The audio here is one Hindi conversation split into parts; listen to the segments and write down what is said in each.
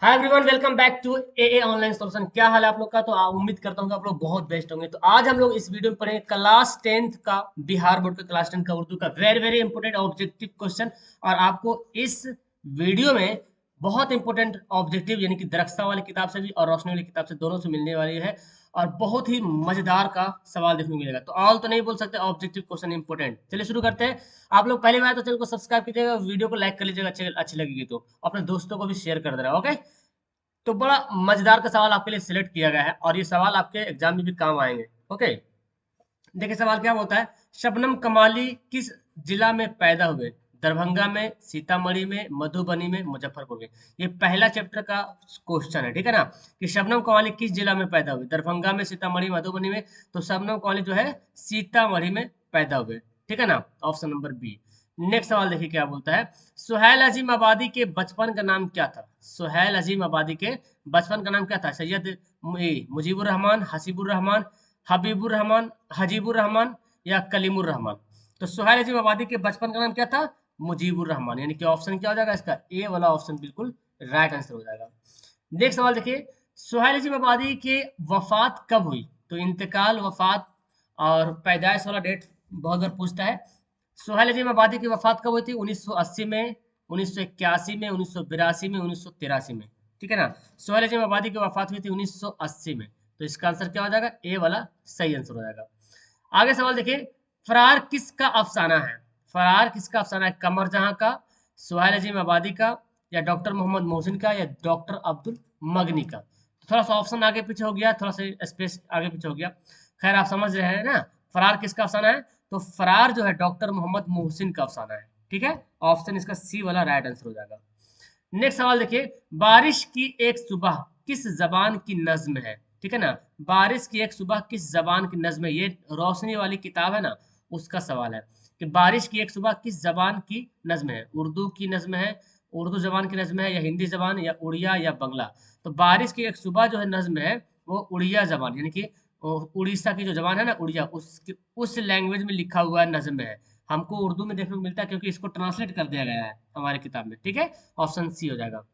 Hi everyone, welcome back to a online solution. क्या हाल है आप लोग का? तो उम्मीद करता हूँ कि आप लोग बहुत बेस्ट होंगे। तो आज हम लोग इस वीडियो में पढ़ेंगे क्लास 10th का, बिहार बोर्ड का क्लास 10 का उर्दू का very very important objective question. और आपको इस वीडियो में बहुत इंपॉर्टेंट ऑब्जेक्टिव यानी कि दरख्सा वाली किताब से भी और रोशनी वाली किताब से दोनों से मिलने वाली है। और बहुत ही मजेदार का सवाल देखने को मिलेगा। तो ऑल तो नहीं बोल सकते, ऑब्जेक्टिव क्वेश्चन इंपॉर्टेंट। चलिए शुरू करते हैं। आप लोग पहले बार तो चैनल को सब्सक्राइब कीजिएगा, वीडियो को लाइक कर लीजिएगा अच्छी लगेगी तो अपने दोस्तों को भी शेयर कर देना। ओके, तो बड़ा मजेदार का सवाल आपके लिए सिलेक्ट किया गया है और ये सवाल आपके एग्जाम में भी काम आएंगे। ओके, देखिए सवाल क्या होता है। शबनम कमाली किस जिला में पैदा हुए? दरभंगा में, सीतामढ़ी में, मधुबनी में, मुजफ्फरपुर में। ये पहला चैप्टर का क्वेश्चन है, ठीक है ना। कि शबनम कमाली किस जिला में पैदा हुए? दरभंगा में, सीतामढ़ी, मधुबनी में। तो शबनम कमाली जो है सीतामढ़ी में पैदा हुए, ठीक है ना। Option number B. नेक्स्ट सवाल देखिए क्या बोलता है। सुहैल अजीम आबादी के बचपन का नाम क्या था? सुहैल अजीम आबादी के बचपन का नाम क्या था? सैयद मुजीबुर रहमान, हसीबुर रहमान, हबीबुर रहमान, हजीबुर रहमान या कलीमुर रहमान। तो सुहैल अजीम आबादी के बचपन का नाम क्या था? मुजीबुर रहमान। यानी कि ऑप्शन क्या हो जाएगा इसका? ए वाला ऑप्शन बिल्कुल राइट आंसर हो जाएगा। नेक्स्ट सवाल देखिए। सुहैल अजीम आबादी के वफात कब हुई? तो इंतकाल, वफात और पैदाइश वाला डेट बहुत बार पूछता है। सुहैल अजीम आबादी की वफात कब हुई थी? 1980 में, 1981 में, 1982 में, 1983 में, ठीक है ना। सुहैल अजीम आबादी की वफात हुई थी 1980 में। तो इसका आंसर क्या हो जाएगा? ए वाला सही आंसर हो जाएगा। आगे सवाल देखिए। फरार किसका अफसाना है? फरार किसका अफसाना है? कमर जहां का, सुहैल अजीम आबादी का, या डॉक्टर मोहम्मद मोहसिन का, या डॉक्टर अब्दुल मगनी का। तो थोड़ा सा ऑप्शन आगे पीछे हो गया, थोड़ा सा स्पेस आगे पीछे हो गया। खैर आप समझ रहे हैं ना। फरार किसका अफसाना है? तो फरार जो है डॉक्टर मोहम्मद मोहसिन का अफसाना है, ठीक है। ऑप्शन इसका सी वाला राइट आंसर हो जाएगा। नेक्स्ट सवाल देखिए। बारिश की एक सुबह किस जबान की नज्म है? ठीक है ना। बारिश की एक सुबह किस जबान की नज्म है? ये रोशनी वाली किताब है ना, उसका सवाल है कि बारिश की एक सुबह किस जबान की नज्म है। उर्दू की नज्म है, उर्दू जबान की नज्म है, या हिंदी जबान, या उड़िया, या बंगला। तो बारिश की एक सुबह जो है नज्म है वो उड़िया जबान यानी कि उड़ीसा की जो जबान है ना, उड़िया, उसकी उस लैंग्वेज में लिखा हुआ नज्म है। हमको उर्दू में देखने को मिलता है क्योंकि इसको ट्रांसलेट कर दिया गया है हमारी किताब में, ठीक है। ऑप्शन सी हो जाएगा।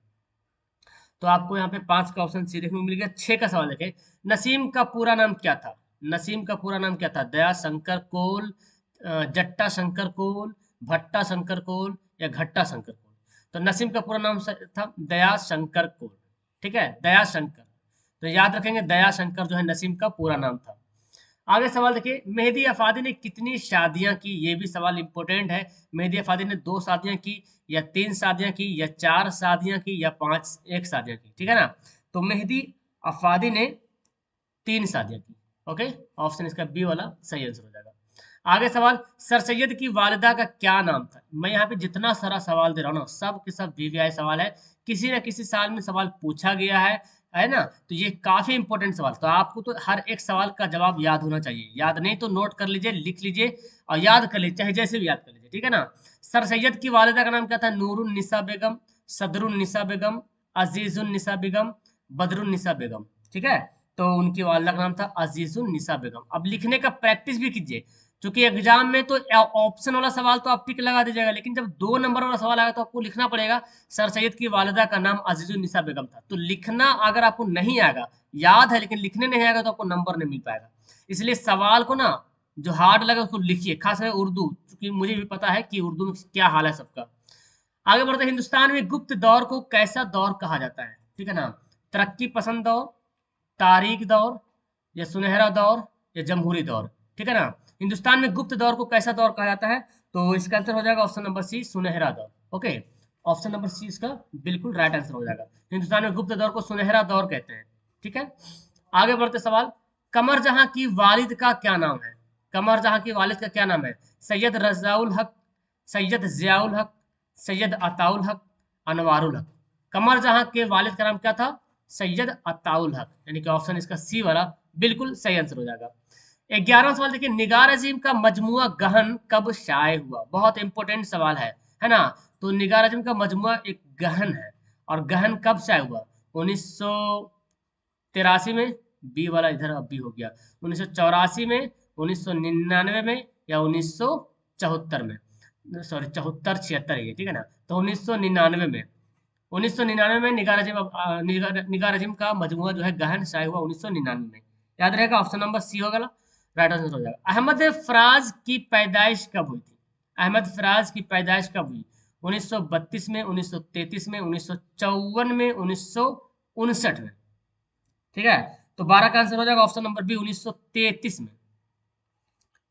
तो आपको यहाँ पे 5 का ऑप्शन सी देखने को मिल गया। 6 का सवाल देखें। नसीम का पूरा नाम क्या था? नसीम का पूरा नाम क्या था? दया शंकर कोल, जट्टा शंकर कोल, भट्टा शंकर कोल, या घट्टा शंकर कोल। तो नसीम का पूरा नाम था दया शंकर कोल, ठीक है, दया शंकर। तो याद रखेंगे दया शंकर जो है नसीम का पूरा नाम था। आगे सवाल देखिए। मेहदी अफादी ने कितनी शादियां की? ये भी सवाल इंपॉर्टेंट है। मेहदी अफादी ने 2 शादियां की, या 3 शादियां की, या 4 शादियां की, या 1 शादियां की, ठीक है ना। तो मेहदी अफादी ने 3 शादियां की। ओके, ऑप्शन इसका बी वाला सही आंसर हो जाएगा। आगे सवाल। सर सैयद की वालिदा का क्या नाम था? मैं यहाँ पे जितना सारा सवाल दे रहा हूँ ना, सब के सब वीवीआई सवाल है। किसी न किसी साल में सवाल पूछा गया है ना। तो ये काफी इंपॉर्टेंट सवाल, तो आपको तो हर एक सवाल का जवाब याद होना चाहिए। याद नहीं तो नोट कर लीजिए, लिख लीजिए और याद कर लीजिए, चाहे जैसे भी याद कर लीजिए, ठीक है ना। सर सैयद की वालिदा का नाम क्या था? नूरुन निसा बेगम, सदरुन निसा बेगम, अजीजुन निसा बेगम, बदरुन निसा बेगम, ठीक है। तो उनकी वालिदा का नाम था अजीजुन निसा बेगम। अब लिखने का प्रैक्टिस भी कीजिए, क्योंकि एग्जाम में तो ऑप्शन वाला सवाल तो आप टिक लगा दीजिएगा, लेकिन जब 2 नंबर वाला सवाल आएगा तो आपको लिखना पड़ेगा सर सैयद की वालिदा का नाम अजीजुन निसा बेगम था। तो लिखना अगर आपको नहीं आएगा, याद है लेकिन लिखने नहीं आएगा, तो आपको नंबर नहीं मिल पाएगा। इसलिए सवाल को ना, जो हार्ड लगे उसको लिखिए, खासकर उर्दू, क्योंकि मुझे भी पता है कि उर्दू में क्या हाल है सबका। आगे बढ़ते हैं। हिंदुस्तान में गुप्त दौर को कैसा दौर कहा जाता है? ठीक है ना। तरक्की पसंद दौर, तारीख दौर, या सुनहरा दौर, या जमहूरी दौर, ठीक है ना। हिंदुस्तान में गुप्त दौर को कैसा दौर कहा जाता है? तो इसका आंसर हो जाएगा ऑप्शन नंबर सी, सुनहरा दौर। ओके, ऑप्शन नंबर सी इसका बिल्कुल राइट आंसर हो जाएगा। हिंदुस्तान में गुप्त दौर को सुनहरा दौर कहते हैं, ठीक है। आगे बढ़ते सवाल। कमर जहां की वालिद का क्या नाम है? कमर जहां की वालिद का क्या नाम है? सैयद रजाउल हक, सैयद जियाउल हक, सैयद अताउल हक, अनवारुल हक। कमर जहां के वालिद का नाम क्या था? सैयद अताउल हक, यानी कि ऑप्शन इसका सी वाला बिल्कुल सही आंसर हो जाएगा। 11वां सवाल देखिए। निगार अजीम का मजमुआ गहन कब शाये हुआ? बहुत इंपॉर्टेंट सवाल है ना। तो निगार अजीम का मजमुआ एक गहन है, और गहन कब शाये हुआ? 1983 में, बी वाला इधर अब भी हो गया, 1984 में, 1999 में, या 1974 में। सॉरी, 74 76 है ये, ठीक है ना। तो 1999 में, 1999 में निगार अज़ीम का मजमूआ जो है गहन शाये हुआ 1999 में। याद रहेगा, ऑप्शन नंबर सी होगा, राइट आंसर हो जाएगा। अहमद फराज की पैदाइश कब हुई थी? अहमद फराज की पैदाइश कब हुई? 1932 में, 1933 में, 1954 में, 1959 में। ठीक है, तो 12 का आंसर हो जाएगा ऑप्शन नंबर बी 1933 में।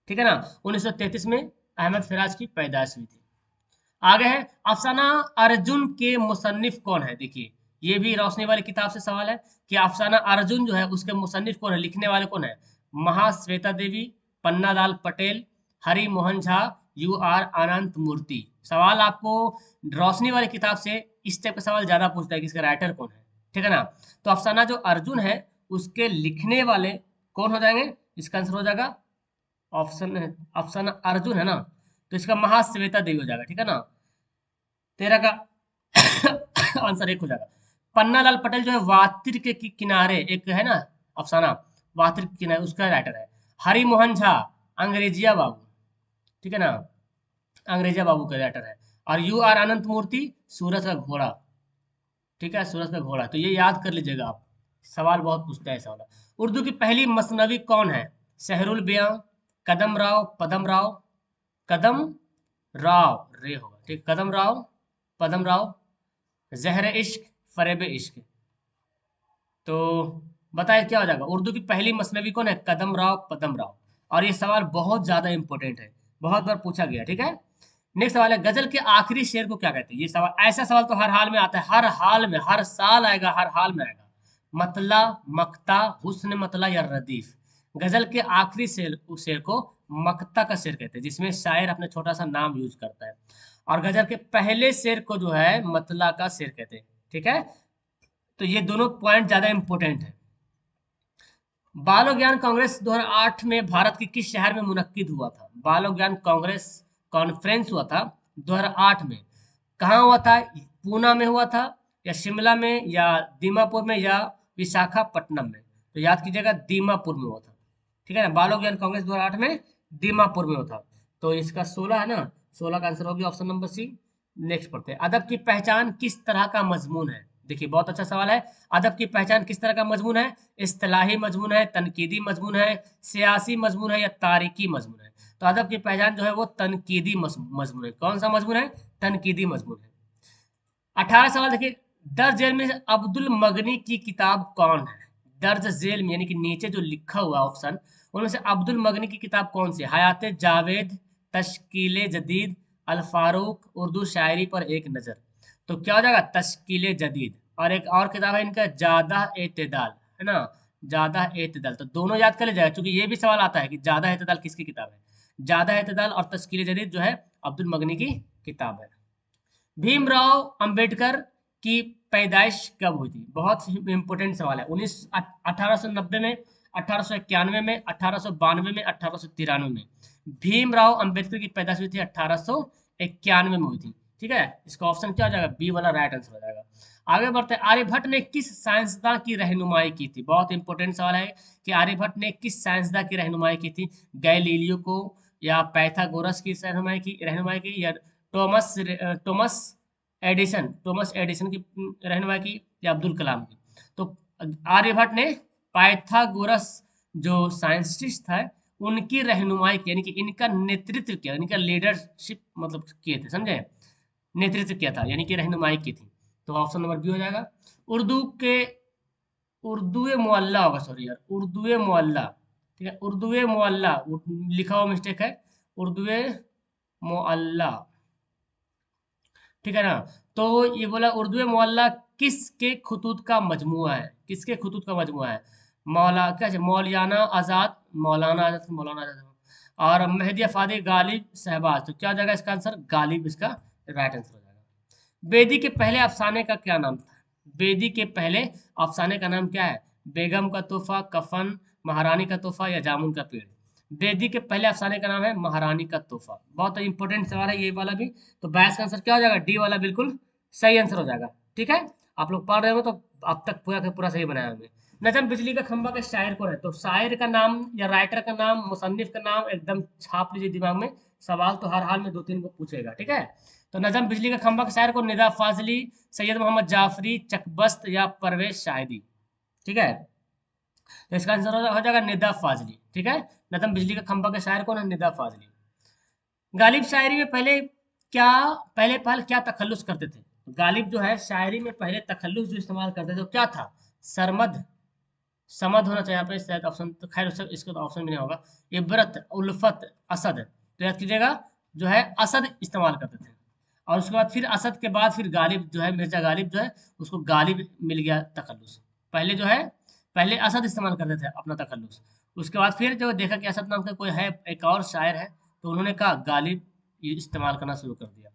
ठीक है ना, 1933 में अहमद फराज की पैदाइश हुई थी। आगे है अफसाना अर्जुन के मुसन्निफ कौन है? देखिए ये भी रोशनी वाली किताब से सवाल है कि अफसाना अर्जुन जो है उसके मुसन्निफ कौन है, लिखने वाले कौन है? महाश्वेता देवी, पन्नालाल पटेल, हरि मोहन झा, यू आर अनंत मूर्ति। सवाल आपको रोशनी वाली किताब से इस टाइप का सवाल ज्यादा पूछता है कि इसका राइटर कौन है। ठीक है ना, तो अफसाना जो अर्जुन है उसके लिखने वाले कौन हो जाएंगे? इसका आंसर हो जाएगा ऑप्शन है, अफसाना अर्जुन है ना, तो इसका महाश्वेता देवी हो जाएगा। ठीक है ना, 13 का आंसर एक हो जाएगा। पन्नालाल पटेल जो है वातिर के किनारे एक है ना अफसाना, वातिर के किनारे उसका राइटर है। हरि मोहन झा अंग्रेजिया बाबू, ठीक है ना, अंग्रेजिया बाबू का राइटर है। और यू आर अनंत मूर्ति सूरज का घोड़ा। ठीक है, सूरज का घोड़ा, तो ये याद कर लीजिएगा आप, सवाल बहुत पूछता है ऐसा वाला। उर्दू की पहली मसनवी कौन है? शहरुल बयां, कदम राव, पदम राव, कदम राव रे होगा, ठीक, कदम राव, पदम राव, जहर इश्क, फरेब इश्क। तो बताए क्या हो जाएगा? उर्दू की पहली मसनवी कौन है? कदम राव, पदम राव। और ये सवाल बहुत ज्यादा इंपॉर्टेंट है, बहुत बार पूछा गया। ठीक है, नेक्स्ट सवाल है गजल के आखिरी शेर को क्या कहते हैं? ये सवाल, ऐसा सवाल तो हर हाल में आता है, हर हाल में, हर साल आएगा, हर हाल में आएगा। मतला, मक्ता, हुस्न मतला या रदीफ। गजल के आखिरी शेर, उस शेर को मक्ता का शेर कहते हैं, जिसमें शायर अपने छोटा सा नाम यूज करता है। और गजल के पहले शेर को जो है मतला का शेर कहते हैं। ठीक है, तो ये दोनों पॉइंट ज्यादा इंपॉर्टेंट है। बाल ज्ञान कांग्रेस 2008 में भारत के किस शहर में मुनक्किद हुआ था? बाल ज्ञान कांग्रेस कॉन्फ्रेंस हुआ था 2008 में, कहाँ हुआ था? पूना में हुआ था, या शिमला में, या दीमापुर में, या विशाखापट्टनम में? तो याद कीजिएगा दीमापुर में हुआ था। ठीक है ना, बाल ज्ञान कांग्रेस 2008 में दीमापुर में हुआ था। तो इसका 16 है ना, 16 का आंसर हो गया ऑप्शन नंबर सी। नेक्स्ट पढ़ते हैं, अदब की पहचान किस तरह का मजमून है? देखिए बहुत अच्छा सवाल है। अदब की पहचान किस तरह का मजमून है? इस्तिलाही मजमून है, तनकीदी मजमून है, सियासी मजमून है, या तारीखी मजमून है? तो अदब की पहचान जो है वो तनकीदी मजमून है। कौन सा मजमून है? तनकीदी मजमून है। 18 सवाल देखिए, दर्ज झेल में अब्दुल मगनी की किताब कौन है? दर्ज झेल में यानी कि नीचे जो लिखा हुआ ऑप्शन, उनमें से अब्दुल मगनी की किताब कौन सी है? हयात जावेद, तश्कील जदीद, अल फारूक, उर्दू शायरी पर एक नजर। तो क्या हो जाएगा? तश्कील जदीद। और एक और किताब है इनका ज्यादा एतदाल, है ना, ज्यादा एतदाल। तो दोनों याद कर लीजिएगा, क्योंकि ये भी सवाल आता है कि ज्यादा एतदाल किसकी किताब है। ज्यादा एतदाल और तश्कील जदीद जो है अब्दुल मगनी की किताब है। भीमराव अंबेडकर की पैदाइश कब हुई थी? बहुत ही इंपॉर्टेंट सवाल है। 1890 में, 1891 में, 1892 में, 1893 में। भीमराव अंबेडकर की पैदाइश हुई थी 1891 में हुई थी। ठीक है, इसका ऑप्शन क्या हो जाएगा? बी वाला राइट आंसर हो जाएगा। आगे बढ़ते हैं, आर्यभट्ट ने किस साइंसदान की रहनुमाई की थी? बहुत इंपॉर्टेंट सवाल है कि आर्यभट्ट ने किस साइंसदान की रहनुमाई की थी? गैलीलियो को, या पाइथागोरस की रहनुमाई की, या टॉमस टॉमस टॉमस एडिसन की रहनुमाई की, या अब्दुल कलाम की? तो आर्यभट्ट ने पाइथागोरस जो साइंटिस्ट था उनकी रहनुमाई की, यानी कि इनका नेतृत्व किया, इनका लीडरशिप मतलब किए थे, समझे, नेतृत्व किया था, यानी कि रहनुमाई की थी। तो ऑप्शन नंबर बी हो जाएगा। उर्दू के उर्दू मुअल्ला होगा, सॉरी यार, उर्दू मुअल्ला। ठीक है, उर्दू मुअल्ला लिखा हुआ मिस्टेक है, उर्दू मुअल्ला। ठीक है ना, तो ये बोला उर्दू मुअल्ला किसके खुतूत का मजमुआ है? किसके खुतूत का मजमुआ है? मौला क्या है, मौलाना आजाद, मौलाना आजाद और मेहदी अफादी, गालिब, शहबाज। तो क्या हो जाएगा इसका आंसर? गालिब इसका राइट आंसर हो जाएगा। बेदी के पहले अफसाने का क्या नाम था? बेदी के पहले अफसाने का नाम क्या है? बेगम का तोहफा, कफन, महारानी का तोहफा, या जामुन का पेड़? बेदी के पहले अफसाने का नाम है महारानी का तोहफा। बहुत इंपॉर्टेंट सवाल है ये वाला भी। तो बैस का आंसर क्या हो जाएगा? डी वाला बिल्कुल सही आंसर हो जाएगा। ठीक है, आप लोग पढ़ रहे हो तो अब तक पूरा का पूरा सही बनाया हमने। नजम बिजली का खंभा का शायर कौन है? तो शायर का नाम या राइटर का नाम, मुसन्निफ का नाम एकदम छाप लीजिए दिमाग में। सवाल तो हर हाल में दो तीन को पूछेगा। ठीक है, तो नजम बिजली का खंभा के शायर को निदा फाजली, सैयद मोहम्मद जाफरी, चकबस्त या परवेज शाहिदी। ठीक है, तो इसका आंसर हो जाएगा निदा फाजली। ठीक है, नजम बिजली का खंभा के शायर कौन है? निदा फाजली। गालिब शायरी में क्या पहले क्या तखल्लुस करते थे? गालिब जो है शायरी में पहले तखल्लुस जो इस्तेमाल करते थे वो क्या था? सरमद, समद होना चाहिए यहाँ पे शायद ऑप्शन, तो खैर इसको तो ऑप्शन भी नहीं होगा। इबरत, उल्फत, असद, तो याद कीजिएगा जो है असद इस्तेमाल करते थे। और उसके बाद फिर असद के बाद फिर गालिब जो है, मिर्जा गालिब जो है उसको गालिब मिल गया तखल्लुस। पहले जो है पहले असद इस्तेमाल करते थे अपना तखल्लुस, उसके बाद फिर जो देखा कि असद नाम का कोई है एक और शायर है तो उन्होंने कहा गालिब ये इस्तेमाल करना शुरू कर दिया।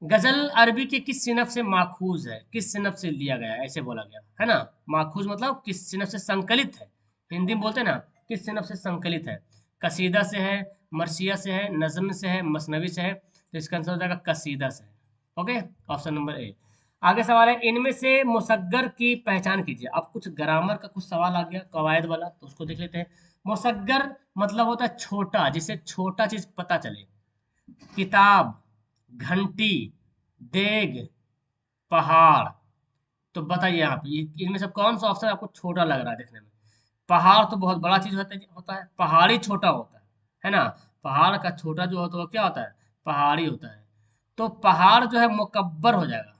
गजल अरबी के किस सिनफ से माखूज है? किस सिनफ से लिया गया है ऐसे बोला गया है ना। माखूज मतलब किस सिनफ से संकलित है, हिंदी में बोलते हैं ना, किस सिनफ से संकलित है? कसीदा से है, मरसिया से है, नज्म से है, मसनवी से है। तो इसका आंसर हो जाएगा कसीदा से। Okay, option number A. आगे सवाल है, इनमें से मुसग्गर की पहचान कीजिए। अब कुछ ग्रामर का कुछ सवाल आ गया कवायद वाला, तो उसको देख लेते हैं। मुसग्गर मतलब होता है छोटा, जिसे छोटा चीज पता चले। किताब, घंटी, देग, पहाड़। तो बताइए आप इनमें से कौन सा ऑप्शन आपको छोटा लग रहा है देखने में? पहाड़ तो बहुत बड़ा चीज होता है, पहाड़ी छोटा होता है ना। पहाड़ का छोटा जो होता है वो क्या होता है? पहाड़ी होता है। तो पहाड़ जो है मुकब्बर हो जाएगा।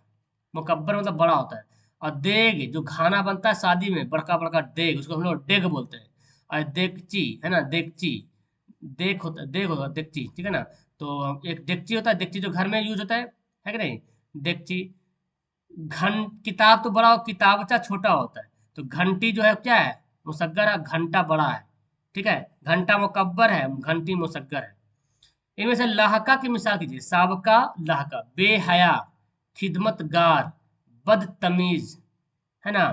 मुकब्बर मतलब बड़ा होता है। और देग जो खाना बनता है शादी में, बड़का बड़का देग, उसको हम लोग डेग बोलते हैं। और देगची है ना, देगची, देग होता है देगची, ठीक है ना। तो एक डेगची होता है, डेगची जो घर में यूज होता है कि नहीं, डेगची। किताब तो बड़ा, किताबचा छोटा होता है। तो घंटी जो है क्या है? मुसग्गर है, घंटा बड़ा है। ठीक है, घंटा मुकब्बर है, घंटी मुसग्गर है। इनमें से लाहका की मिसाल कीजिए। साबका, लाहका, बेहया, खिदमतगार, बदतमीज, है ना।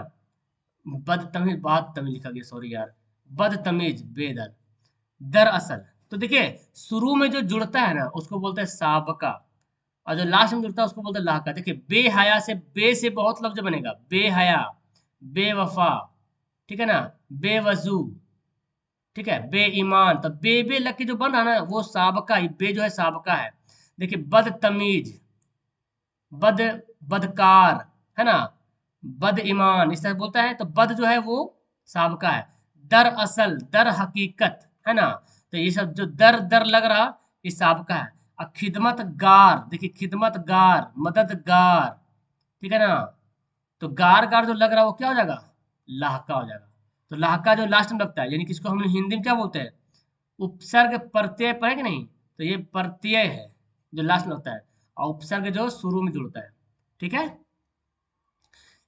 बदतमीज, बात तमीज लिखा गया, सॉरी यार। बदतमीज, बेदर, दरअसल। तो देखिए शुरू में जो जुड़ता है ना उसको बोलते हैं साबका, और जो लास्ट में जुड़ता है उसको बोलते हैं लाहका। देखिए बेहया से, बे से बहुत लफ्ज बनेगा, बेहया, बेवफा, ठीक है ना, बेवजू, ठीक है, बेईमान। तो बे लग के जो बन रहा है ना वो साबका, बे जो है साबका है। देखिए बदतमीज, बद बदकार, है ना, बद ईमान, इस तरह बोलता है। तो बद जो है वो साबका है। दरअसल, दर हकीकत, है ना। तो ये सब जो दर दर लग रहा ये साबका है। और खिदमतगार, देखिए खिदमतगार, मददगार, ठीक है ना। तो गार गार जो लग रहा है वो क्या हो जाएगा? लाहका हो जाएगा। तो लाहका जो लास्ट में लगता है, यानी कि इसको हम हिंदी में क्या बोलते हैं? उपसर्ग प्रत्यय पर है कि नहीं, तो ये प्रत्यय है जो लास्ट में होता है, और उपसर्ग जो शुरू में जुड़ता है। ठीक है,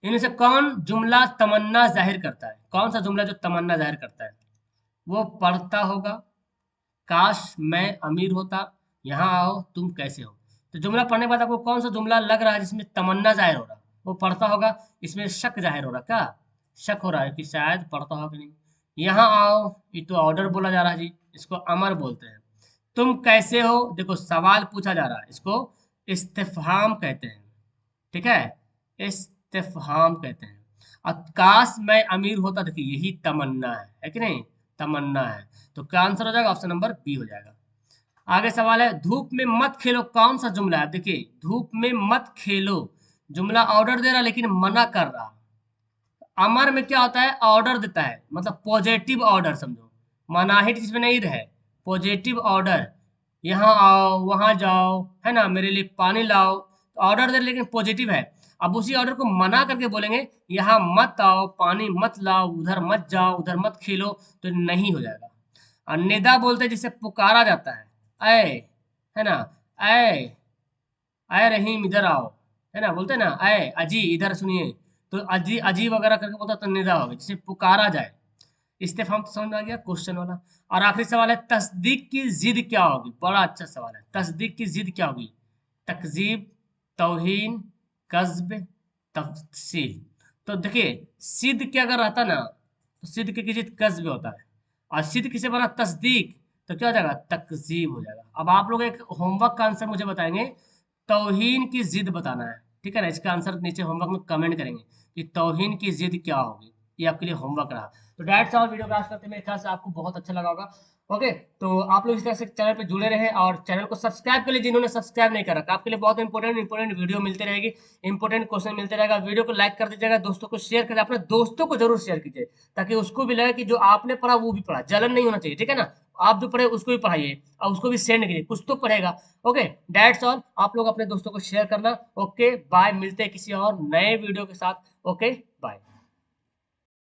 इनमें से कौन जुमला तमन्ना जाहिर करता है? कौन सा जुमला जो तमन्ना जाहिर करता है? वो पढ़ता होगा, काश मैं अमीर होता, यहाँ आओ तुम कैसे हो। तो जुमला पढ़ने के बाद आपको कौन सा जुमला लग रहा है जिसमें तमन्ना जाहिर हो रहा है? वो पढ़ता होगा। इसमें शक जाहिर हो रहा है, क्या शक हो रहा है कि शायद पढ़ता होगा कि नहीं। यहाँ आओ, ये तो ऑर्डर बोला जा रहा है जी, इसको अमर बोलते हैं। तुम कैसे हो, देखो सवाल पूछा जा रहा है, इसको इस्तिफहाम कहते हैं। ठीक है, इस्तिफहाम कहते हैं। और काश मैं अमीर होता, देखिए यही तमन्ना है कि नहीं, तमन्ना है। तो क्या आंसर हो जाएगा? ऑप्शन नंबर बी हो जाएगा। आगे सवाल है, धूप में मत खेलो कौन सा जुमला है? देखिए धूप में मत खेलो, जुमला ऑर्डर दे रहा लेकिन मना कर रहा। अमर में क्या होता है? ऑर्डर देता है, मतलब पॉजिटिव ऑर्डर समझो, मनाहित जिसमें नहीं रहे, पॉजिटिव ऑर्डर। यहाँ आओ, वहां जाओ, है ना, मेरे लिए पानी लाओ। तो ऑर्डर दे लेकिन पॉजिटिव है। अब उसी ऑर्डर को मना करके बोलेंगे यहाँ मत आओ, पानी मत लाओ, उधर मत जाओ, उधर मत खेलो, तो नहीं हो जाएगा। और निदा बोलते हैं जिसे पुकारा जाता है, ऐ, है ना, ऐ, ऐ रहीम इधर आओ, है ना, बोलते हैं ना, ऐ अजी इधर सुनिए। तो अजी अजी वगैरह करके बोलता तो निदा होगी, जिसे पुकारा जाए। इस्तेफाम तो समझ में आ गया क्वेश्चन वाला। और आखिरी सवाल है, तस्दीक की जिद क्या होगी? बड़ा अच्छा सवाल है, तस्दीक की जिद क्या होगी? तकजीब, तौहीन, कज्ब, तफसील। तो देखिए सिद्ध के अगर रहता ना तो सिद्ध की जिद कज्ब होता है, और सिद्ध किसे बना? तस्दीक, तो क्या हो जाएगा? तकजीब हो जाएगा। अब आप लोग एक होमवर्क का आंसर मुझे बताएंगे, तौहीन की जिद बताना है, ठीक है ना। इसका आंसर नीचे होमवर्क में कमेंट करेंगे कि तौहीन की जिद क्या होगी। ये आपके लिए होमवर्क रहा। तो डेट्स ऑल, वीडियो क्लास करते मेरे ख्याल से आपको बहुत अच्छा लगा होगा। ओके, तो आप लोग इस तरह से चैनल पे जुड़े रहे और चैनल को सब्सक्राइब कर लीजिए जिन्होंने सब्सक्राइब नहीं कर रखा। आपके लिए बहुत इंपॉर्टेंट वीडियो मिलती रहेगी, इंपॉर्टेंट क्वेश्चन मिलते रहेगा। वीडियो को लाइक कर दीजिएगा, दोस्तों को शेयर करिए, अपने दोस्तों को जरूर शेयर कीजिए ताकि उसको भी लगे कि जो आपने पढ़ा वो भी पढ़ा, जलन नहीं होना चाहिए, ठीक है ना। आप जो पढ़े उसको भी पढ़ाइए और उसको भी सेंड कीजिए, कुछ तो पढ़ेगा। ओके, दैट्स ऑल, आप लोग अपने दोस्तों को शेयर करना। ओके बाय, मिलते हैं किसी और नए वीडियो के साथ। Okay bye.